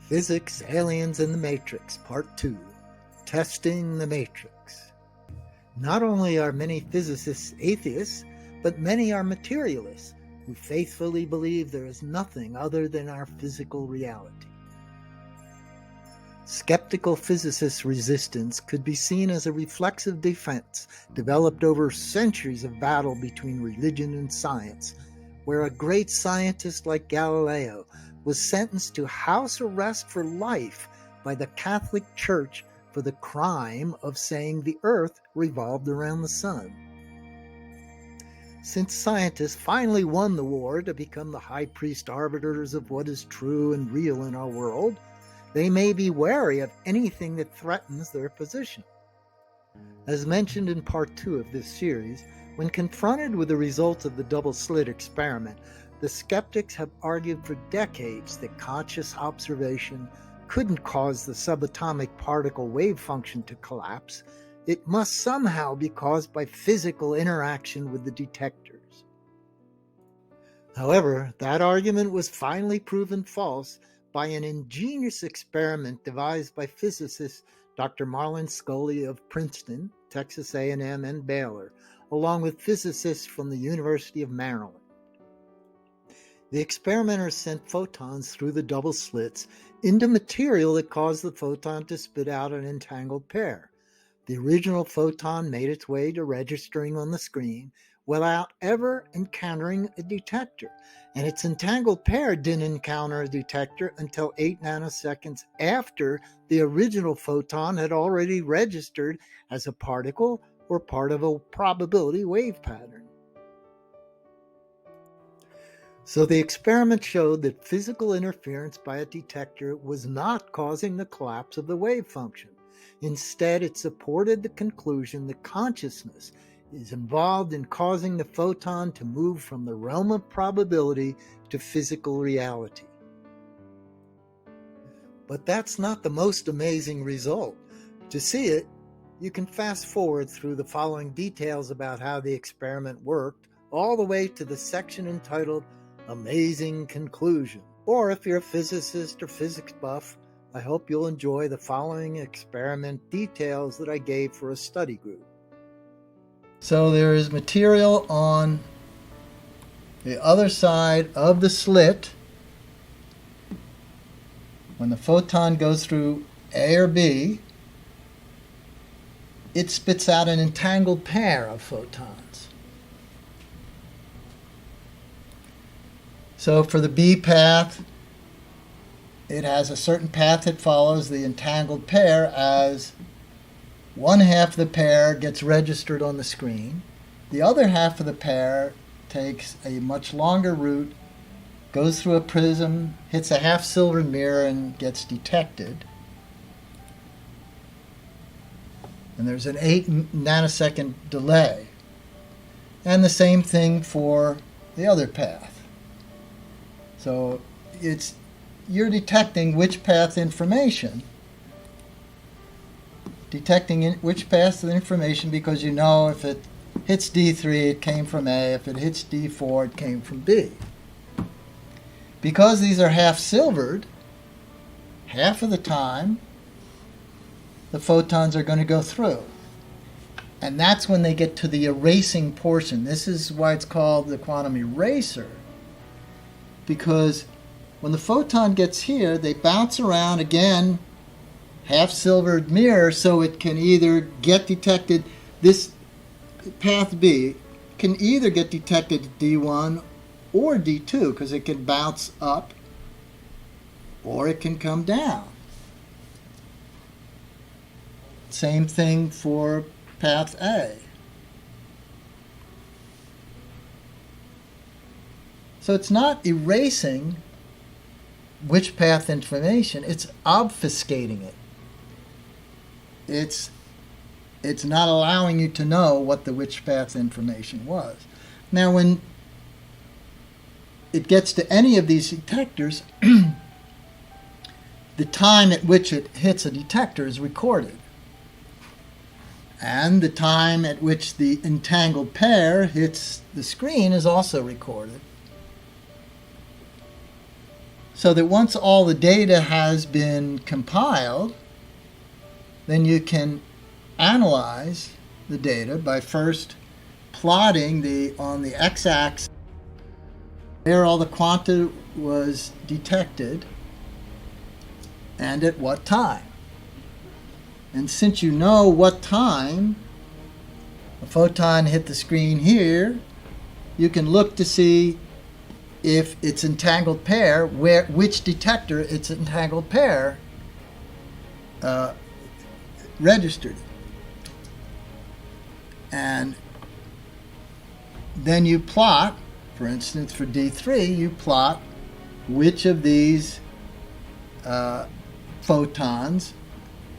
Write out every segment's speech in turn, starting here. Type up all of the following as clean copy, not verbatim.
Physics, Aliens, and the Matrix, Part 2, Testing the Matrix. Not only are many physicists atheists, but many are materialists who faithfully believe there is nothing other than our physical reality. Skeptical physicists' resistance could be seen as a reflexive defense developed over centuries of battle between religion and science, where a great scientist like Galileo was sentenced to house arrest for life by the Catholic Church for the crime of saying the earth revolved around the sun. Since scientists finally won the war to become the high priest arbiters of what is true and real in our world, they may be wary of anything that threatens their position. As mentioned in part 2 of this series, when confronted with the results of the double-slit experiment, the skeptics have argued for decades that conscious observation couldn't cause the subatomic particle wave function to collapse. It must somehow be caused by physical interaction with the detectors. However, that argument was finally proven false by an ingenious experiment devised by physicists Dr. Marlin Scully of Princeton, Texas A&M, and Baylor, along with physicists from the University of Maryland. The experimenters sent photons through the double slits into material that caused the photon to spit out an entangled pair. The original photon made its way to registering on the screen without ever encountering a detector, and its entangled pair didn't encounter a detector until 8 nanoseconds after the original photon had already registered as a particle or part of a probability wave pattern. So the experiment showed that physical interference by a detector was not causing the collapse of the wave function. Instead, it supported the conclusion that consciousness is involved in causing the photon to move from the realm of probability to physical reality. But that's not the most amazing result. To see it, you can fast forward through the following details about how the experiment worked, all the way to the section entitled Amazing Conclusion. Or if you're a physicist or physics buff, I hope you'll enjoy the following experiment details that I gave for a study group. So there is material on the other side of the slit. When the photon goes through A or B, it spits out an entangled pair of photons. So for the B path, it has a certain path that follows the entangled pair as one half of the pair gets registered on the screen. The other half of the pair takes a much longer route, goes through a prism, hits a half-silvered mirror, and gets detected. And there's an 8 nanosecond delay. And the same thing for the other path. So you're detecting which path information, which path of information, because you know if it hits D3, it came from A. If it hits D4, it came from B. Because these are half-silvered, half of the time, the photons are going to go through. And that's when they get to the erasing portion. This is why it's called the quantum eraser, because when the photon gets here, they bounce around again, half-silvered mirror, so it can either get detected, this path B can either get detected at D1 or D2, because it can bounce up or it can come down. Same thing for path A. So it's not erasing which path information, it's obfuscating it. It's not allowing you to know what the which path information was. Now when it gets to any of these detectors, the time at which it hits a detector is recorded. And the time at which the entangled pair hits the screen is also recorded. So that once all the data has been compiled, then you can analyze the data by first plotting on the x-axis where all the quanta was detected and at what time. And since you know what time a photon hit the screen here, you can look to see if its entangled pair, which detector its entangled pair registered. And then you plot, for instance, for D3, you plot which of these photons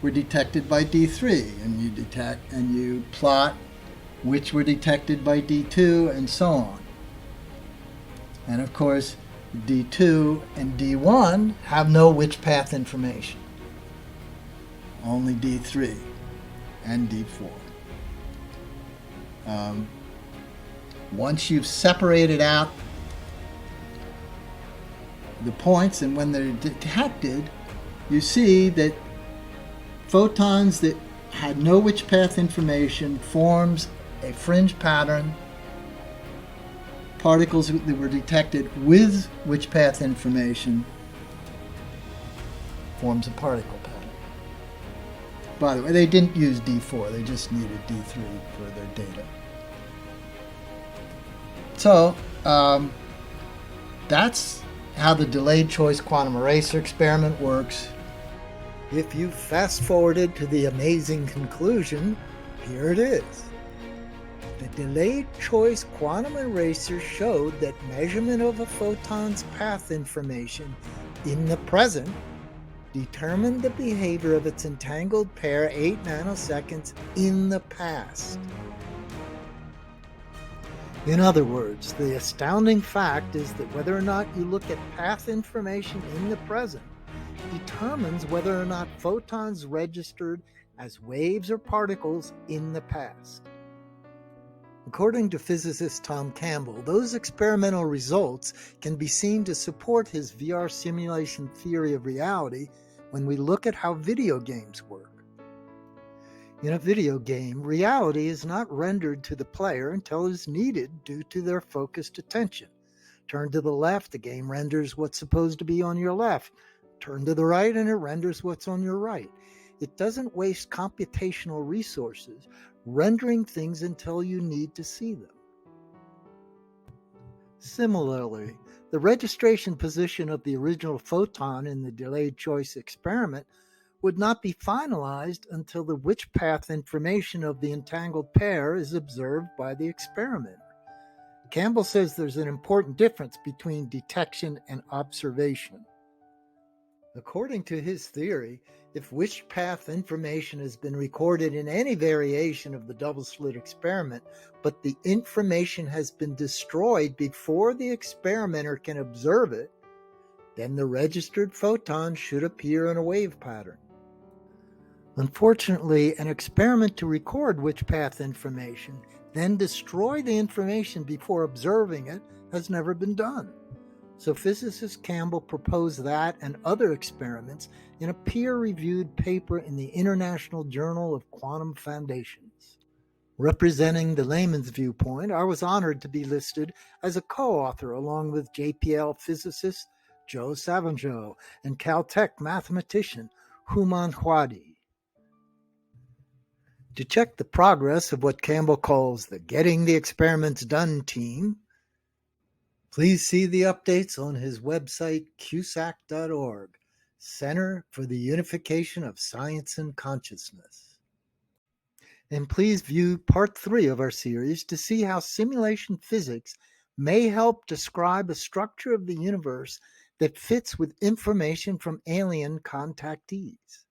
were detected by D3, and you plot which were detected by D2, and so on. And of course, D2 and D1 have no witch path information. Only D3 and D4. Once you've separated out the points and when they're detected, you see that photons that had no witch path information forms a fringe pattern. Particles that were detected with witch path information forms a particle pattern. By the way, they didn't use D4, they just needed D3 for their data. So, that's how the delayed choice quantum eraser experiment works. If you fast forwarded to the amazing conclusion, here it is. The delayed choice quantum eraser showed that measurement of a photon's path information in the present determined the behavior of its entangled pair 8 nanoseconds in the past. In other words, the astounding fact is that whether or not you look at path information in the present determines whether or not photons registered as waves or particles in the past. According to physicist Tom Campbell, those experimental results can be seen to support his VR simulation theory of reality when we look at how video games work. In a video game, reality is not rendered to the player until it is needed due to their focused attention. Turn to the left, the game renders what's supposed to be on your left. Turn to the right, and it renders what's on your right. It doesn't waste computational resources rendering things until you need to see them. Similarly, the registration position of the original photon in the delayed choice experiment would not be finalized until the witch path information of the entangled pair is observed by the experimenter. Campbell says there's an important difference between detection and observation. According to his theory, if witch path information has been recorded in any variation of the double-slit experiment, but the information has been destroyed before the experimenter can observe it, then the registered photon should appear in a wave pattern. Unfortunately, an experiment to record witch path information, then destroy the information before observing it, has never been done. So physicist Campbell proposed that and other experiments in a peer-reviewed paper in the International Journal of Quantum Foundations. Representing the layman's viewpoint, I was honored to be listed as a co-author along with JPL physicist Joe Savangeau and Caltech mathematician Houman Hwadi. To check the progress of what Campbell calls the Getting the Experiments Done team, please see the updates on his website, cusack.org, Center for the Unification of Science and Consciousness. And please view part 3 of our series to see how simulation physics may help describe a structure of the universe that fits with information from alien contactees.